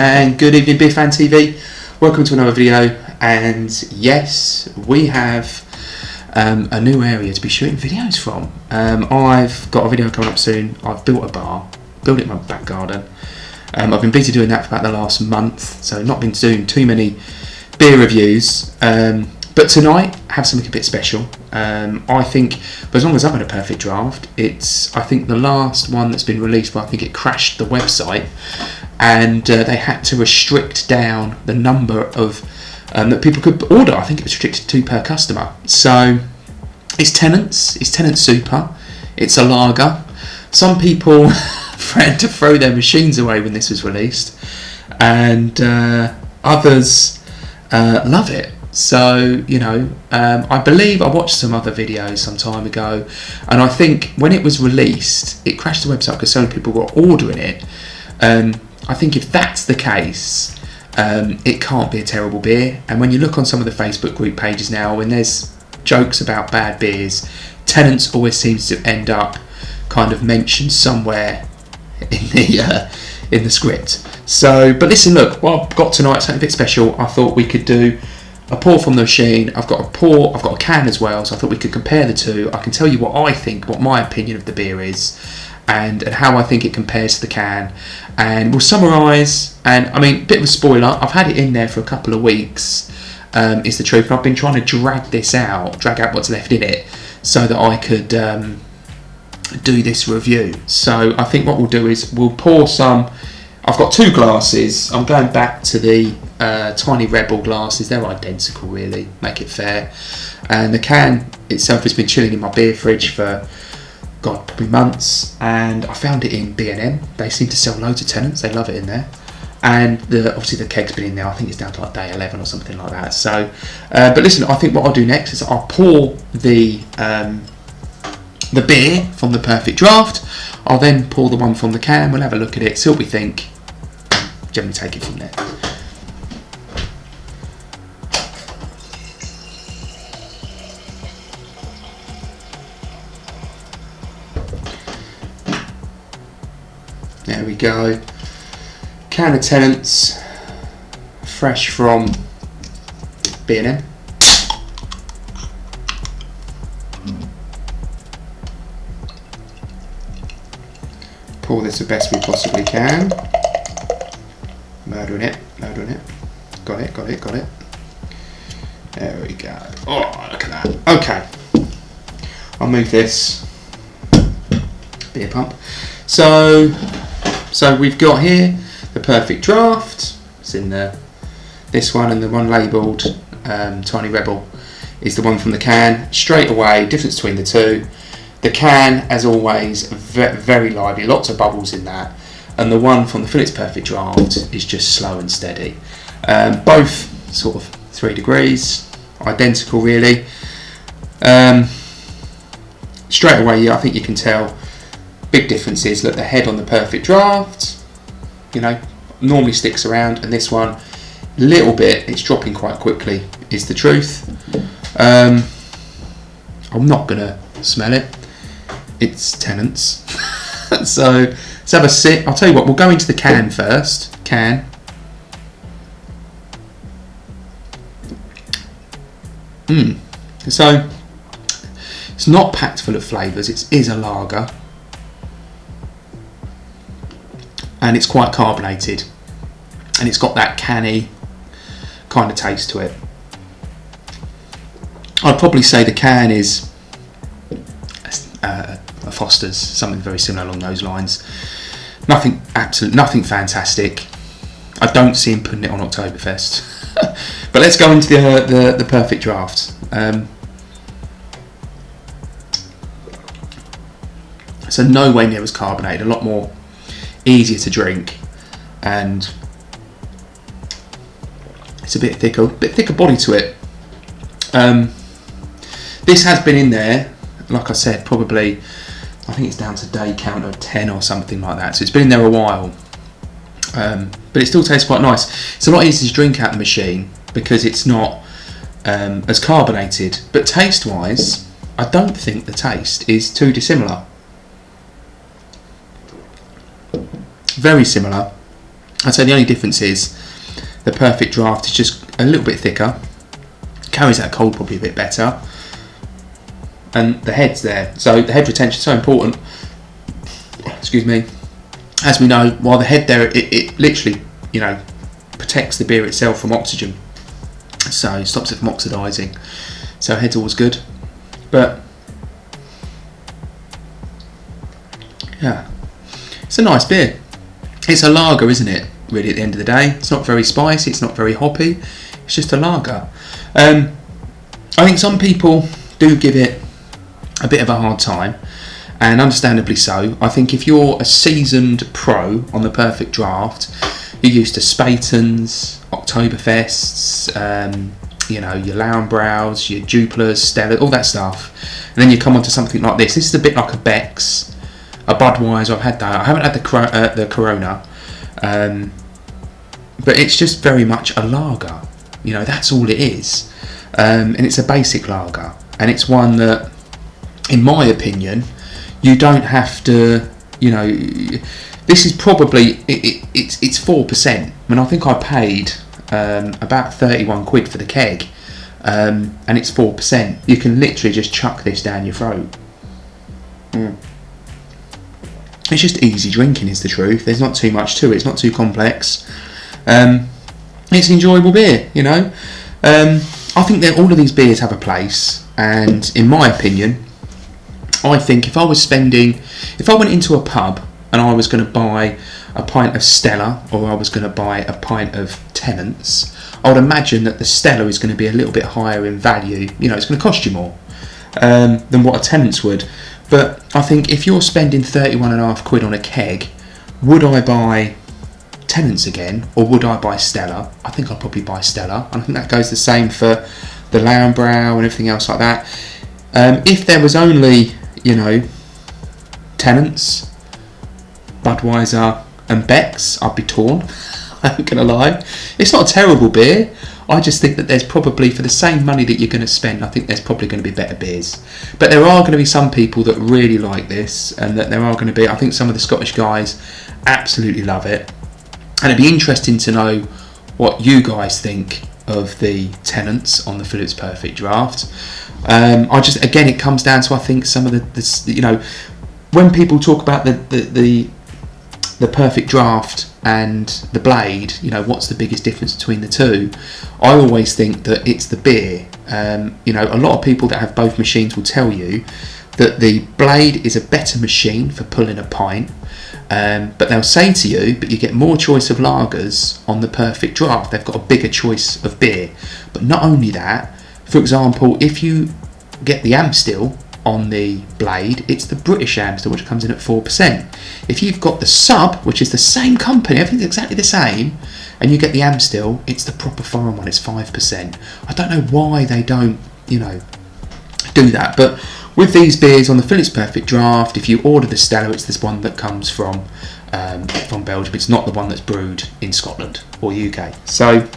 and good evening Beer Fan TV. Welcome to another video, and yes, we have a new area to be shooting videos from. I've got a video coming up soon. I've built a bar, built it in my back garden. I've been busy doing that for about the last month, so not been doing too many beer reviews. But tonight, I have something a bit special. I think, but as long as I'm in a perfect draft, I think the last one that's been released, I think it crashed the website, and they had to restrict down the number of that people could order. I think it was restricted to 2 per customer. So it's Tennent's. It's Tennent Super. It's a lager. Some people had to throw their machines away when this was released, and others love it. So, you know, I believe I watched some other videos some time ago, and I think when it was released, it crashed the website because so many people were ordering it. I think if that's the case, it can't be a terrible beer. And when you look on some of the Facebook group pages now, when there's jokes about bad beers, Tennent's always seems to end up kind of mentioned somewhere in the script. So, but listen, look, what I've got tonight, something a bit special. I thought we could do a pour from the machine. I've got a can as well, so I thought we could compare the two. I can tell you what I think, what my opinion of the beer is, and how I think it compares to the can, and we'll summarise. And I mean, bit of a spoiler, I've had it in there for a couple of weeks, is the truth, and I've been trying to drag out what's left in it, so that I could do this review. So I think what we'll do is we'll pour some. I've got 2 glasses. I'm going back to the Tiny Rebel glasses. They're identical, really, make it fair. And the can itself has been chilling in my beer fridge for, God, probably months. And I found it in B&M. They seem to sell loads of Tennents. They love it in there. And obviously the keg's been in there. I think it's down to like day 11 or something like that. So, but listen, I think what I'll do next is I'll pour the beer from the perfect draft. I'll then pour the one from the can. We'll have a look at it, see what we think. Generally take it from there. There we go. Can of Tennent's, fresh from B&M. Pour this the best we possibly can. Murdering it. Got it. There we go. Oh, look at that. Okay. I'll move this beer pump. So we've got here the perfect draft. It's in this one, and the one labelled Tiny Rebel is the one from the can. Straight away, difference between the two. The can, as always, very lively, lots of bubbles in that. And the one from the Phillips Perfect Draft is just slow and steady. Both sort of 3 degrees, identical really. Straight away, yeah, I think you can tell big differences. Look, the head on the Perfect Draft, you know, normally sticks around, and this one, little bit, it's dropping quite quickly, is the truth. I'm not gonna smell it. It's Tennent's. So let's have a sip. I'll tell you what, we'll go into the can first. Can. So it's not packed full of flavours. It is a lager, and it's quite carbonated, and it's got that canny kind of taste to it. I'd probably say the can is a Foster's, something very similar along those lines. Nothing fantastic. I don't see him putting it on Oktoberfest. But let's go into the perfect draft. So nowhere near as carbonated, a lot more easier to drink, and it's a bit thicker body to it. This has been in there, like I said, probably, I think it's down to day count of 10 or something like that. So it's been in there a while, but it still tastes quite nice. It's a lot easier to drink out the machine because it's not as carbonated. But taste-wise, I don't think the taste is too dissimilar. Very similar. I'd say the only difference is the Perfect Draft is just a little bit thicker, carries that cold probably a bit better, and the head's there. So the head retention is so important. Excuse me. As we know, while the head there, it literally, protects the beer itself from oxygen. So it stops it from oxidising. So head's always good. But yeah, it's a nice beer. It's a lager, isn't it? Really, at the end of the day, it's not very spicy. It's not very hoppy. It's just a lager. I think some people do give it a bit of a hard time, and understandably so. I think if you're a seasoned pro on the Perfect Draft, you're used to Spatons, Oktoberfests, your Lauenbraus, your Jupilas, Stella, all that stuff, and then you come onto something like this. This is a bit like a Beck's, a Budweiser. I've had that. I haven't had the Corona, but it's just very much a lager. That's all it is, and it's a basic lager, and it's one that, in my opinion, you don't have to. This is probably it's 4%. I mean, I think I paid about 31 quid for the keg, and it's 4%. You can literally just chuck this down your throat. It's just easy drinking, is the truth. There's not too much to it. It's not too complex. It's an enjoyable beer, I think that all of these beers have a place, and in my opinion, I think if I went into a pub and I was going to buy a pint of Stella, or I was going to buy a pint of Tennent's, I would imagine that the Stella is going to be a little bit higher in value. It's going to cost you more than what a Tennent's would. But I think if you're spending 31.5 quid on a keg, would I buy Tennent's again, or would I buy Stella? I think I'd probably buy Stella, and I think that goes the same for the Lauenbrau and everything else like that. If there was only, Tennent's, Budweiser and Beck's, I'd be torn. I ain't gonna lie. It's not a terrible beer. I just think that there's probably, for the same money that you're going to spend, I think there's probably going to be better beers. But there are going to be some people that really like this, and that there are going to be, I think some of the Scottish guys absolutely love it. And it'd be interesting to know what you guys think of the Tennent's on the Phillips Perfect Draft. Again, it comes down to, I think, some of the when people talk about the Perfect Draft and the Blade, what's the biggest difference between the two? I always think that it's the beer. A lot of people that have both machines will tell you that the Blade is a better machine for pulling a pint, but they'll say to you, but you get more choice of lagers on the Perfect Draft. They've got a bigger choice of beer. But not only that, for example, if you get the Amstel on the Blade, it's the British Amstel, which comes in at 4%. If you've got the Sub, which is the same company, everything's exactly the same, and you get the Amstel, it's the proper foreign one, it's 5%. I don't know why they don't, do that. But with these beers on the Phillips Perfect Draft, if you order the Stella, it's this one that comes from Belgium. It's not the one that's brewed in Scotland or UK. So,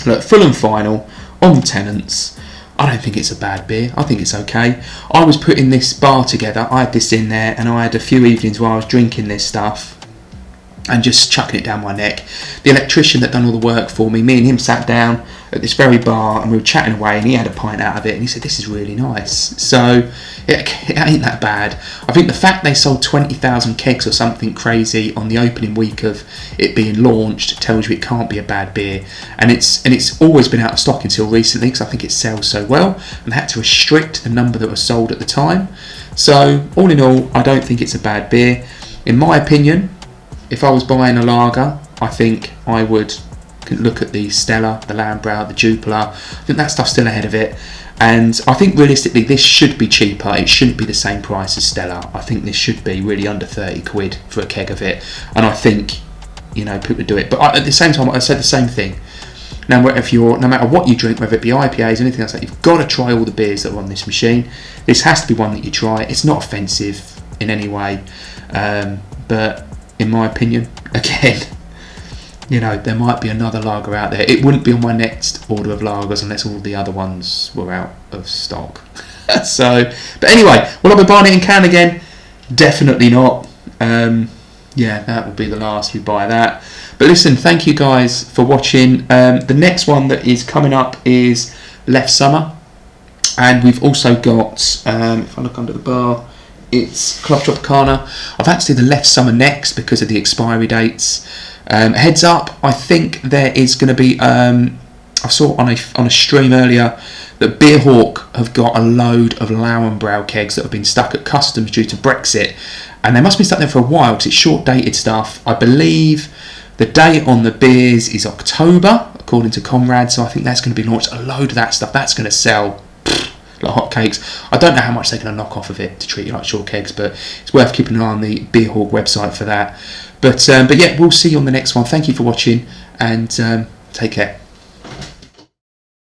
look, full and final on the Tennent's. I don't think it's a bad beer. I think it's okay. I was putting this bar together. I had this in there, and I had a few evenings where I was drinking this stuff and just chucking it down my neck. The electrician that done all the work for me and him sat down at this very bar, and we were chatting away, and he had a pint out of it, and he said, this is really nice. So it ain't that bad. I think the fact they sold 20,000 kegs or something crazy on the opening week of it being launched tells you it can't be a bad beer. And it's always been out of stock until recently, because I think it sells so well, and they had to restrict the number that was sold at the time. So all in all, I don't think it's a bad beer. In my opinion, if I was buying a lager, I think I would look at the Stella, the Lauenbrau, the Jupiler. I think that stuff's still ahead of it. And I think realistically this should be cheaper. It shouldn't be the same price as Stella. I think this should be really under 30 quid for a keg of it. And I think, people would do it. But at the same time, I said the same thing. No matter what you drink, whether it be IPAs, anything else, you've got to try all the beers that are on this machine. This has to be one that you try. It's not offensive in any way. But in my opinion, again, there might be another lager out there. It wouldn't be on my next order of lagers unless all the other ones were out of stock. So, but anyway, will I be buying it in can again? Definitely not. Yeah, that will be the last we buy that. But listen, thank you guys for watching. The next one that is coming up is Left Summer. And we've also got, if I look under the bar, it's Club Tropicana. I've actually the Left Summer next because of the expiry dates. Heads up, I think there is going to be, I saw on a stream earlier that Beer Hawk have got a load of Lauenbrau kegs that have been stuck at customs due to Brexit, and they must be stuck there for a while because it's short dated stuff. I believe the date on the beers is October according to Conrad, so I think that's going to be launched. A load of that stuff that's going to sell like hotcakes. I don't know how much they're going to knock off of it to treat you like short kegs, but it's worth keeping an eye on the Beer Hawk website for that. But yeah, we'll see you on the next one. Thank you for watching, and take care.